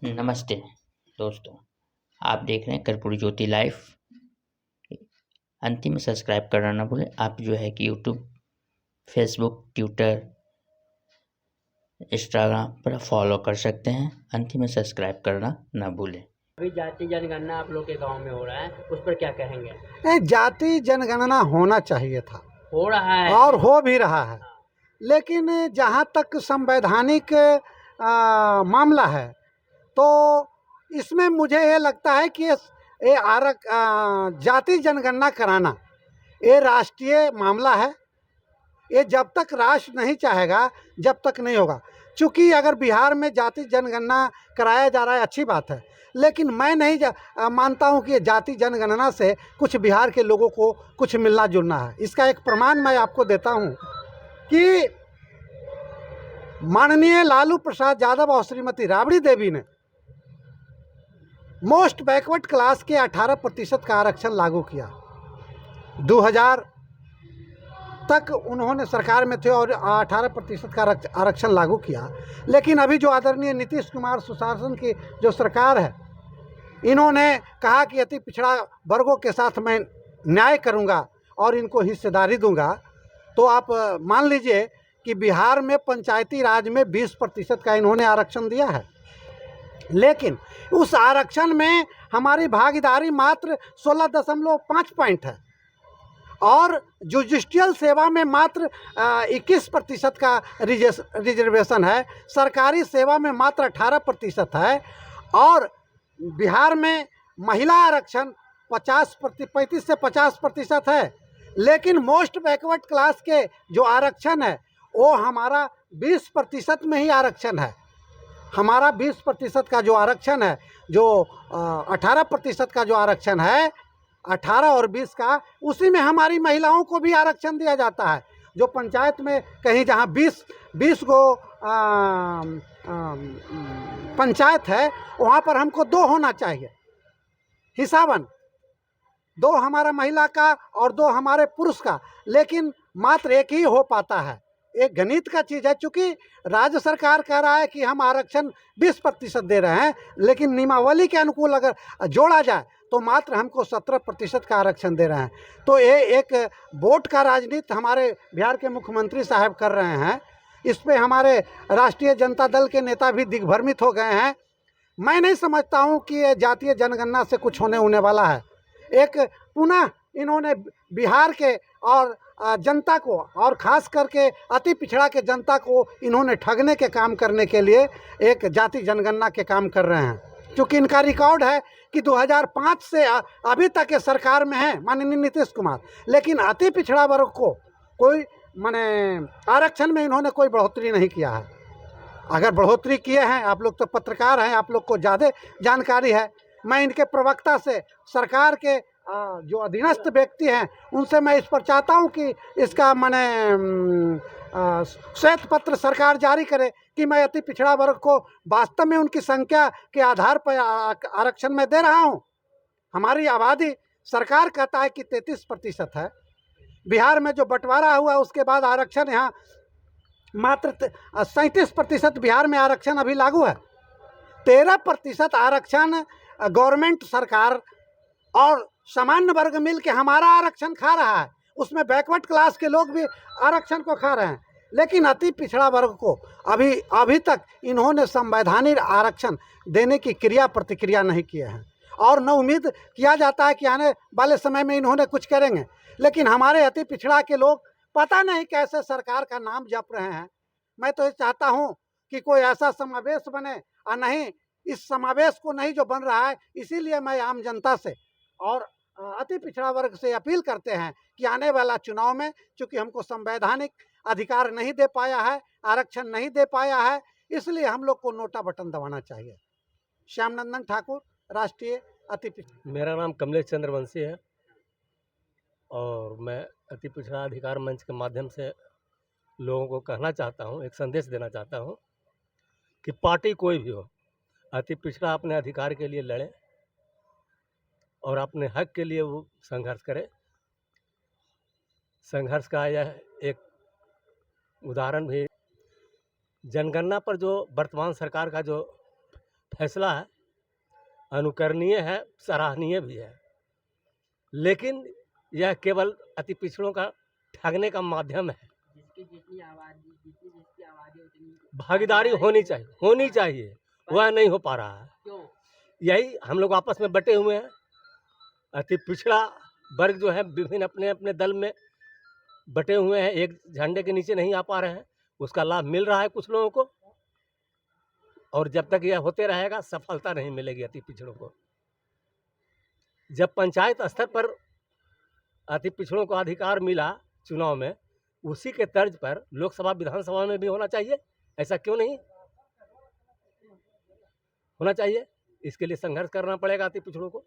नमस्ते दोस्तों, आप देख रहे हैं कर्पूरी ज्योति लाइव। अंतिम में सब्सक्राइब करना ना भूलें। आप जो है कि यूट्यूब, फेसबुक, ट्विटर, इंस्टाग्राम पर फॉलो कर सकते हैं। अंतिम में सब्सक्राइब करना ना भूलें। अभी जाति जनगणना आप लोग के गांव में हो रहा है, उस पर क्या कहेंगे? नहीं, जाति जनगणना होना चाहिए था, हो रहा है और हो भी रहा है। लेकिन जहाँ तक संवैधानिक मामला है, तो इसमें मुझे ये लगता है कि ये जाति जनगणना कराना ये राष्ट्रीय मामला है। ये जब तक राष्ट्र नहीं चाहेगा, जब तक नहीं होगा। चूँकि अगर बिहार में जाति जनगणना कराया जा रहा है, अच्छी बात है, लेकिन मैं नहीं मानता हूँ कि ये जाति जनगणना से कुछ बिहार के लोगों को कुछ मिलना जुलना है। इसका एक प्रमाण मैं आपको देता हूँ कि माननीय लालू प्रसाद यादव और श्रीमती राबड़ी देवी ने मोस्ट बैकवर्ड क्लास के 18% का आरक्षण लागू किया। 2000 तक उन्होंने सरकार में थे और 18% का आरक्षण लागू किया। लेकिन अभी जो आदरणीय नीतीश कुमार सुशासन की जो सरकार है, इन्होंने कहा कि अति पिछड़ा वर्गों के साथ मैं न्याय करूंगा और इनको हिस्सेदारी दूंगा। तो आप मान लीजिए कि बिहार में पंचायती राज में 20% का इन्होंने आरक्षण दिया है, लेकिन उस आरक्षण में हमारी भागीदारी मात्र 16.5 पॉइंट है, और जुडिशियल सेवा में मात्र 21% का रिजर्वेशन है, सरकारी सेवा में मात्र 18% है, और बिहार में महिला आरक्षण 35 से 50% है। लेकिन मोस्ट बैकवर्ड क्लास के जो आरक्षण है वो हमारा 20% में ही आरक्षण है। हमारा 20% का जो आरक्षण है, जो 18% का जो आरक्षण है, 18 और 20 का, उसी में हमारी महिलाओं को भी आरक्षण दिया जाता है। जो पंचायत में कहीं जहाँ 20 गो पंचायत है, वहाँ पर हमको 2 होना चाहिए हिसाबन, 2 हमारा महिला का और 2 हमारे पुरुष का, लेकिन मात्र 1 ही हो पाता है। एक गणित का चीज़ है। चूँकि राज्य सरकार कह रहा है कि हम आरक्षण 20% दे रहे हैं, लेकिन नियमावली के अनुकूल अगर जोड़ा जाए तो मात्र हमको 17% का आरक्षण दे रहे हैं। तो ये एक वोट का राजनीति हमारे बिहार के मुख्यमंत्री साहब कर रहे हैं। इस पे हमारे राष्ट्रीय जनता दल के नेता भी दिग्भ्रमित हो गए हैं। मैं नहीं समझता हूँ कि ये जातीय जनगणना से कुछ होने वाला है। एक पुनः इन्होंने बिहार के और जनता को, और ख़ास करके अति पिछड़ा के जनता को इन्होंने ठगने के काम करने के लिए एक जाति जनगणना के काम कर रहे हैं। क्योंकि इनका रिकॉर्ड है कि 2005 से अभी तक के सरकार में है माननीय नीतीश कुमार, लेकिन अति पिछड़ा वर्ग को कोई माने आरक्षण में इन्होंने कोई बढ़ोतरी नहीं किया है। अगर बढ़ोतरी किए हैं, आप लोग तो पत्रकार हैं, आप लोग को ज़्यादा जानकारी है। मैं इनके प्रवक्ता से, सरकार के जो अधीनस्थ व्यक्ति हैं, उनसे मैं इस पर चाहता हूं कि इसका माने श्वेत पत्र सरकार जारी करे कि मैं अति पिछड़ा वर्ग को वास्तव में उनकी संख्या के आधार पर आरक्षण में दे रहा हूं। हमारी आबादी, सरकार कहता है कि 33% है। बिहार में जो बंटवारा हुआ उसके बाद आरक्षण यहाँ मात्र 37% बिहार में आरक्षण अभी लागू है। 13% आरक्षण गवर्नमेंट सरकार और सामान्य वर्ग मिल के हमारा आरक्षण खा रहा है। उसमें बैकवर्ड क्लास के लोग भी आरक्षण को खा रहे हैं, लेकिन अति पिछड़ा वर्ग को अभी तक इन्होंने संवैधानिक आरक्षण देने की क्रिया प्रतिक्रिया नहीं किए हैं। और न उम्मीद किया जाता है कि आने वाले समय में इन्होंने कुछ करेंगे। लेकिन हमारे अति पिछड़ा के लोग पता नहीं कैसे सरकार का नाम जप रहे हैं। मैं तो ये चाहता हूँ कि कोई ऐसा समावेश बने, और नहीं इस समावेश को नहीं जो बन रहा है। इसीलिए मैं आम जनता से और अति पिछड़ा वर्ग से अपील करते हैं कि आने वाला चुनाव में, चूँकि हमको संवैधानिक अधिकार नहीं दे पाया है, आरक्षण नहीं दे पाया है, इसलिए हम लोग को नोटा बटन दबाना चाहिए। श्यामनंदन ठाकुर, राष्ट्रीय अति पिछड़ा। मेरा नाम कमलेश चंद्रवंशी है और मैं अति पिछड़ा अधिकार मंच के माध्यम से लोगों को कहना चाहता हूँ, एक संदेश देना चाहता हूँ कि पार्टी कोई भी हो, अति पिछड़ा अपने अधिकार के लिए लड़े और अपने हक के लिए वो संघर्ष करे। संघर्ष का यह एक उदाहरण भी जनगणना पर जो वर्तमान सरकार का जो फैसला है, अनुकरणीय है, सराहनीय भी है, लेकिन यह केवल अति पिछड़ों का ठगने का माध्यम है। जिसकी जितनी आबादी उतनी भागीदारी होनी चाहिए, वह नहीं हो पा रहा है। क्यों? यही हम लोग आपस में बटे हुए हैं। अति पिछड़ा वर्ग जो है विभिन्न अपने अपने दल में बटे हुए हैं, एक झंडे के नीचे नहीं आ पा रहे हैं। उसका लाभ मिल रहा है कुछ लोगों को, और जब तक यह होते रहेगा सफलता नहीं मिलेगी अति पिछड़ों को। जब पंचायत स्तर पर अति पिछड़ों को अधिकार मिला चुनाव में, उसी के तर्ज पर लोकसभा विधानसभा में भी होना चाहिए। ऐसा क्यों नहीं होना चाहिए? इसके लिए संघर्ष करना पड़ेगा अति पिछड़ों को।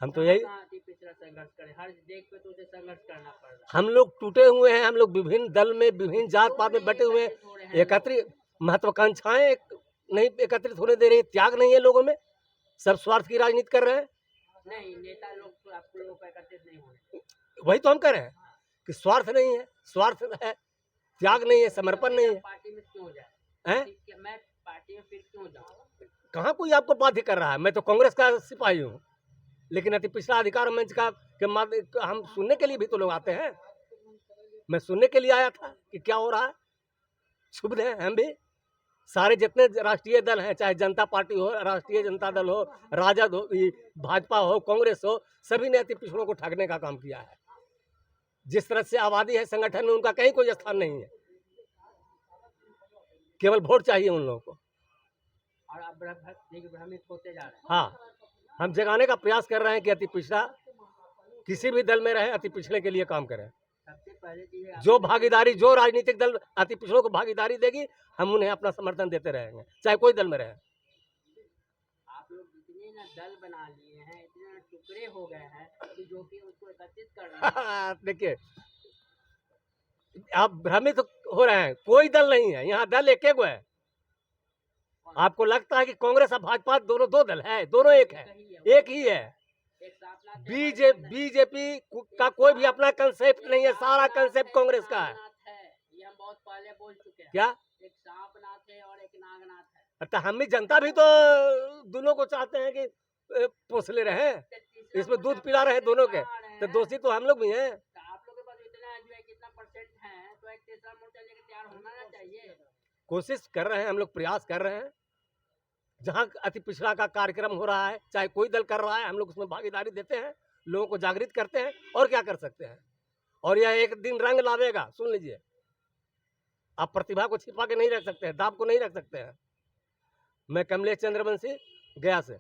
हम तो यही, पिछड़ा संघर्ष करे, हर देख पे तो उसे संघर्ष करना पड़ रहा है। हम लोग टूटे हुए हैं, हम लोग विभिन्न दल में, विभिन्न जात पात में बटे हुए हैं। एकत्रित महत्वाकांक्षाएं नहीं एकत्रित होने दे रही, त्याग नहीं है लोगों में, सब स्वार्थ की राजनीति कर रहे हैं। नहीं, नेता लोग तो आपको लोगों को एकत्रित नहीं होने। वही तो हम कह रहे हैं कि स्वार्थ नहीं है, स्वार्थ है, त्याग नहीं है, समर्पण नहीं है। पार्टी में क्यों जाए? मैं पार्टी में फिर क्यों जाऊँ? कहाँ कोई आपको बाध्य कर रहा है? मैं तो कांग्रेस का सिपाही हूँ, लेकिन अति पिछड़ा अधिकार मंच का के माध्यम हम सुनने के लिए भी तो लोग आते हैं। मैं सुनने के लिए आया था कि क्या हो रहा है। क्षुब्ध हैं हम भी। सारे जितने राष्ट्रीय दल हैं, चाहे जनता पार्टी हो, राष्ट्रीय जनता दल हो, राजद हो, भाजपा हो, कांग्रेस हो, सभी ने अति पिछड़ों को ठगने का काम किया है। जिस तरह से आबादी है संगठन में, उनका कहीं कोई स्थान नहीं है। केवल वोट चाहिए उन लोगों को, और आप भ्रमित होते जा रहे हैं। हाँ, हम जगाने का प्रयास कर रहे हैं कि अति पिछड़ा किसी भी दल में रहे, अति पिछड़े के लिए काम करें। सबसे पहले चीज़ जो भागीदारी, जो राजनीतिक दल अति पिछड़ों को भागीदारी देगी, हम उन्हें अपना समर्थन देते रहेंगे, चाहे कोई दल में रहे। आप लोग जितने ना दल बना लिए हैं, इतने ना टुकड़े हो गए हैं कि जो कि उसको एकत्रित कर रहे हैं। देखिए, आप भ्रमित हो रहे हैं, कोई दल नहीं है यहाँ, दल एक एक है। आपको लगता है कि कांग्रेस और भाजपा दोनों दो दल है, दोनों एक है, एक ही है। बीजेपी का कोई भी अपना कंसेप्ट नहीं है, सारा कंसेप्ट कांग्रेस का है। ये हम बहुत पहले बोल चुके हैं। क्या? एक सांपनाथ है और एक नागनाथ है। तो हम भी जनता भी तो दोनों को चाहते हैं कि पोसले रहे, इसमें दूध पिला रहे दोनों के, तो दोषी तो हम लोग भी हैं। आप लोग के पास इतना जो है कितना परसेंट है, तो एक तीसरा मोर्चा लेकर तैयार होना ना चाहिए। कोशिश कर रहे हैं, हम लोग प्रयास कर रहे हैं। जहाँ अति पिछड़ा का कार्यक्रम हो रहा है, चाहे कोई दल कर रहा है, हम लोग उसमें भागीदारी देते हैं, लोगों को जागृत करते हैं, और क्या कर सकते हैं। और यह एक दिन रंग लावेगा, सुन लीजिए। आप प्रतिभा को छिपा के नहीं रख सकते हैं, दाब को नहीं रख सकते हैं। मैं कमलेश चंद्रवंशी, गया से।